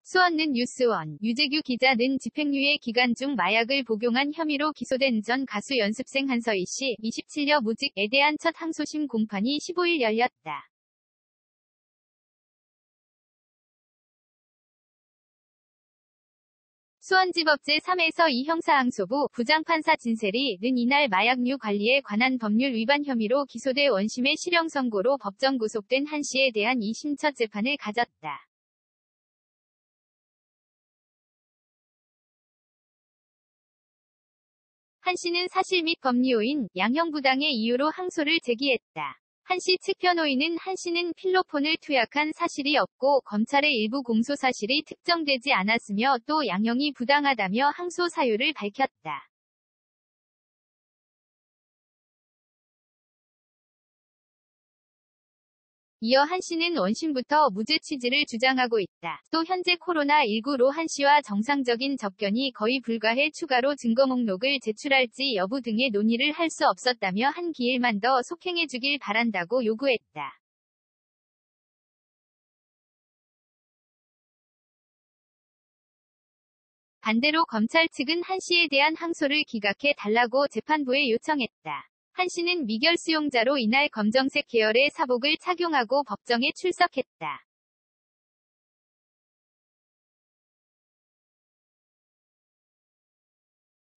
수원는 뉴스원, 유재규 기자는 집행유예 기간 중 마약을 복용한 혐의로 기소된 전 가수 연습생 한서희 씨 27여 무직에 대한 첫 항소심 공판이 15일 열렸다. 수원지법제 3에서 2 형사항소부 부장판사 진세리는 이날 마약류 관리에 관한 법률 위반 혐의로 기소돼 원심의 실형 선고로 법정 구속된 한 씨에 대한 2심 첫 재판을 가졌다. 한 씨는 사실 및 법리요인, 양형부당의 이유로 항소를 제기했다. 한 씨 측 변호인은 한 씨는 필로폰을 투약한 사실이 없고 검찰의 일부 공소 사실이 특정되지 않았으며 또 양형이 부당하다며 항소 사유를 밝혔다. 이어 한 씨는 원심부터 무죄 취지를 주장하고 있다. 또 현재 코로나19로 한 씨와 정상적인 접견이 거의 불가해 추가로 증거 목록을 제출할지 여부 등의 논의를 할 수 없었다며 한 기일만 더 속행해주길 바란다고 요구했다. 반대로 검찰 측은 한 씨에 대한 항소를 기각해 달라고 재판부에 요청했다. 한 씨는 미결 수용자로 이날 검정색 계열의 사복을 착용하고 법정에 출석했다.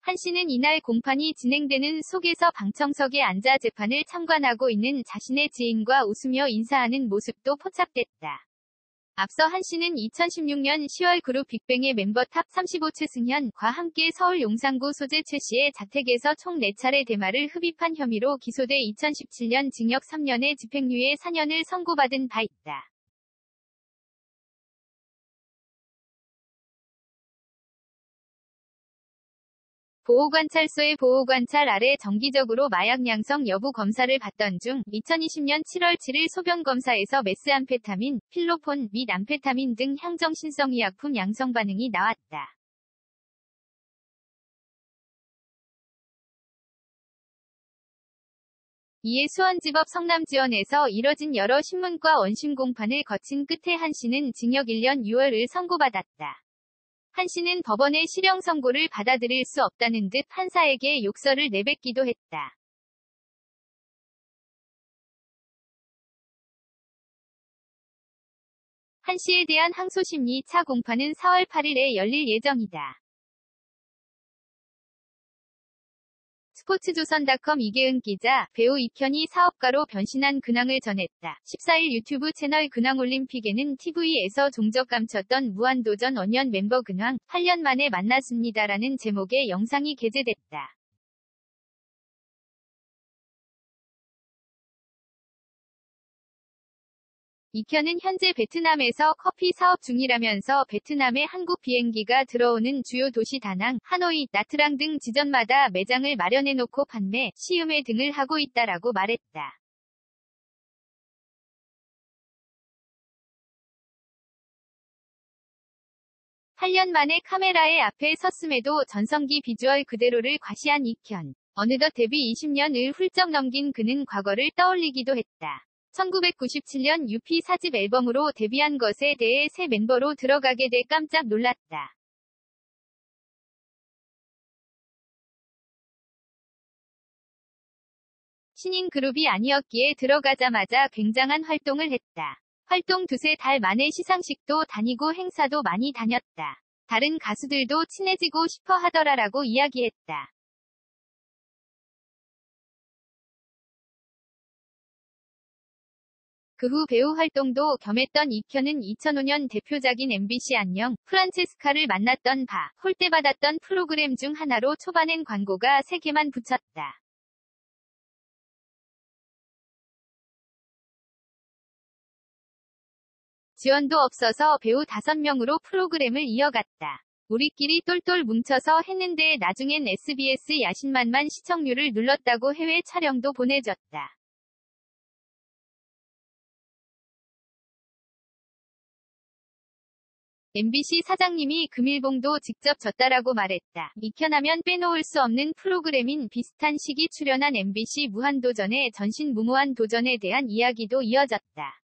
한 씨는 이날 공판이 진행되는 속에서 방청석에 앉아 재판을 참관하고 있는 자신의 지인과 웃으며 인사하는 모습도 포착됐다. 앞서 한 씨는 2016년 10월 그룹 빅뱅의 멤버 탑 35 최승현과 함께 서울 용산구 소재 최 씨의 자택에서 총 4차례 대마를 흡입한 혐의로 기소돼 2017년 징역 3년에 집행유예 4년을 선고받은 바 있다. 보호관찰소의 보호관찰 아래 정기적으로 마약 양성 여부 검사를 받던 중 2020년 7월 7일 소변검사에서 메스암페타민, 필로폰 및 암페타민 등 향정신성의약품 양성 반응이 나왔다. 이에 수원지법 성남지원에서 이뤄진 여러 신문과 원심 공판을 거친 끝에 한 씨는 징역 1년 6월을 선고받았다. 한 씨는 법원의 실형 선고를 받아들일 수 없다는 듯 판사에게 욕설을 내뱉기도 했다. 한 씨에 대한 항소심리 차 공판은 4월 8일에 열릴 예정이다. 스포츠조선닷컴 이계은 기자, 배우 이현이 사업가로 변신한 근황을 전했다. 14일 유튜브 채널 근황올림픽에는 TV에서 종적 감췄던 무한도전 원년 멤버 근황, 8년 만에 만났습니다라는 제목의 영상이 게재됐다. 이현은 현재 베트남에서 커피 사업 중이라면서 베트남에 한국 비행기가 들어오는 주요 도시 다낭, 하노이, 나트랑 등 지점마다 매장을 마련해놓고 판매, 시음회 등을 하고 있다라고 말했다. (8년) 만에 카메라의 앞에 섰음에도 전성기 비주얼 그대로를 과시한 이현. 어느덧 데뷔 20년을 훌쩍 넘긴 그는 과거를 떠올리기도 했다. 1997년 유피 4집 앨범으로 데뷔한 것에 대해 새 멤버로 들어가게 돼 깜짝 놀랐다. 신인 그룹이 아니었기에 들어가자마자 굉장한 활동을 했다. 활동 두세 달 만에 시상식도 다니고 행사도 많이 다녔다. 다른 가수들도 친해지고 싶어 하더라라고 이야기했다. 그 후 배우 활동도 겸했던 이현은 2005년 대표작인 MBC 안녕, 프란체스카를 만났던 바, 홀대받았던 프로그램 중 하나로 초반엔 광고가 3개만 붙였다. 지원도 없어서 배우 5명으로 프로그램을 이어갔다. 우리끼리 똘똘 뭉쳐서 했는데 나중엔 SBS 야심만만 시청률을 눌렀다고 해외 촬영도 보내줬다. MBC 사장님이 금일봉도 직접 졌다라고 말했다. 이현하면 빼놓을 수 없는 프로그램인 비슷한 시기 출연한 MBC 무한도전의 전신무모한 도전에 대한 이야기도 이어졌다.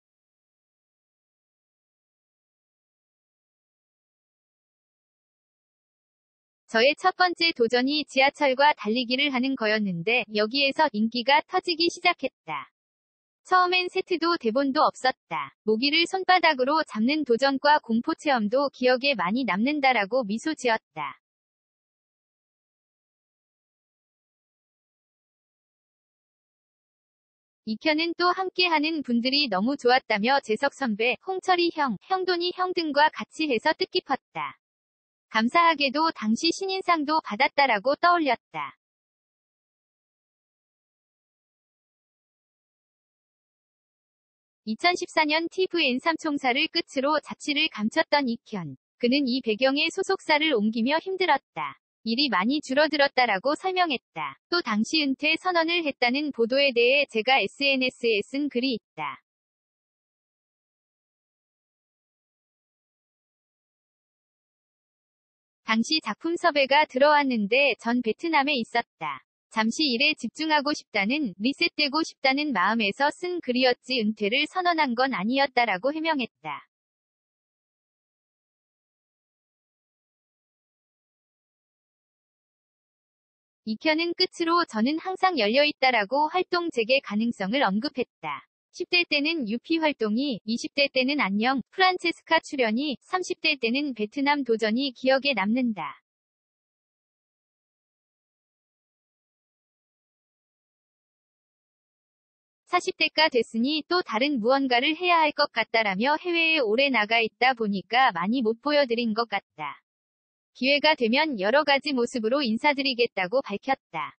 저의 첫 번째 도전이 지하철과 달리기를 하는 거였는데 여기에서 인기가 터지기 시작했다. 처음엔 세트도 대본도 없었다. 모기를 손바닥으로 잡는 도전과 공포 체험도 기억에 많이 남는다라고 미소 지었다. 이편은 또 함께하는 분들이 너무 좋았다며 재석 선배, 홍철이 형, 형돈이 형 등과 같이 해서 뜻깊었다. 감사하게도 당시 신인상도 받았다라고 떠올렸다. 2014년 TVN 삼총사를 끝으로 자취를 감췄던 이현. 그는 이 배경에 소속사를 옮기며 힘들었다. 일이 많이 줄어들었다라고 설명했다. 또 당시 은퇴 선언을 했다는 보도에 대해 제가 SNS에 쓴 글이 있다. 당시 작품 섭외가 들어왔는데 전 베트남에 있었다. 잠시 일에 집중하고 싶다는, 리셋되고 싶다는 마음에서 쓴 글이었지 은퇴를 선언한 건 아니었다라고 해명했다. 2편은 끝으로 저는 항상 열려있다라고 활동 재개 가능성을 언급했다. 10대 때는 유피 활동이, 20대 때는 안녕, 프란체스카 출연이, 30대 때는 베트남 도전이 기억에 남는다. 40대가 됐으니 또 다른 무언가를 해야 할 것 같다라며 해외에 오래 나가 있다 보니까 많이 못 보여드린 것 같다. 기회가 되면 여러 가지 모습으로 인사드리겠다고 밝혔다.